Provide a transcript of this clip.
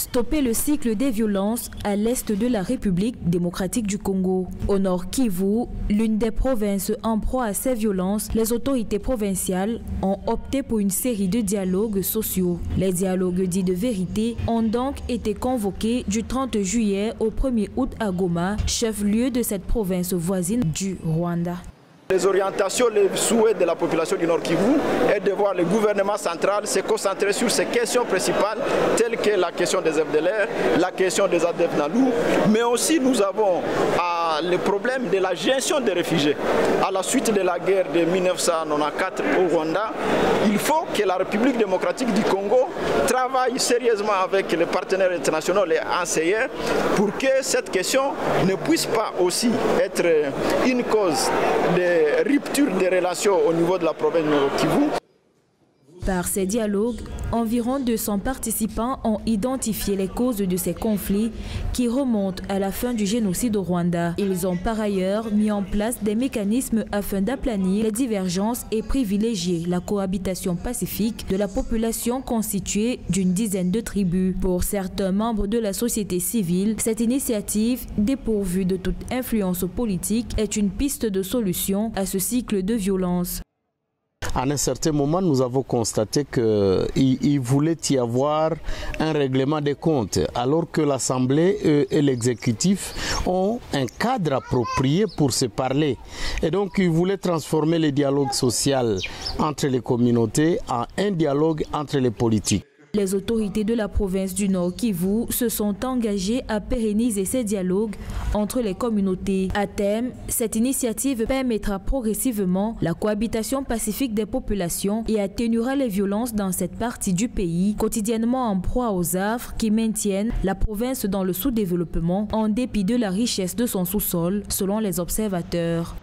Stopper le cycle des violences à l'est de la République démocratique du Congo. Au nord Kivu, l'une des provinces en proie à ces violences, les autorités provinciales ont opté pour une série de dialogues sociaux. Les dialogues dits de vérité ont donc été convoqués du 30 juillet au 1er août à Goma, chef-lieu de cette province voisine du Rwanda. Les orientations, les souhaits de la population du Nord Kivu est de voir le gouvernement central se concentrer sur ces questions principales telles que la question des FDLR, la question des ADF Nalou, mais aussi nous avons le problème de la gestion des réfugiés. À la suite de la guerre de 1994 au Rwanda, il faut que la République démocratique du Congo travaille sérieusement avec les partenaires internationaux, les enseignants, pour que cette question ne puisse pas aussi être une cause de rupture des relations au niveau de la province de Kivu. Par ces dialogues, environ 200 participants ont identifié les causes de ces conflits qui remontent à la fin du génocide au Rwanda. Ils ont par ailleurs mis en place des mécanismes afin d'aplanir les divergences et privilégier la cohabitation pacifique de la population constituée d'une dizaine de tribus. Pour certains membres de la société civile, cette initiative, dépourvue de toute influence politique, est une piste de solution à ce cycle de violence. À un certain moment, nous avons constaté qu'il voulait y avoir un règlement des comptes, alors que l'Assemblée et l'exécutif ont un cadre approprié pour se parler. Et donc, ils voulaient transformer le dialogue social entre les communautés en un dialogue entre les politiques. Les autorités de la province du Nord Kivu se sont engagées à pérenniser ces dialogues entre les communautés. À terme, cette initiative permettra progressivement la cohabitation pacifique des populations et atténuera les violences dans cette partie du pays, quotidiennement en proie aux affres qui maintiennent la province dans le sous-développement en dépit de la richesse de son sous-sol, selon les observateurs.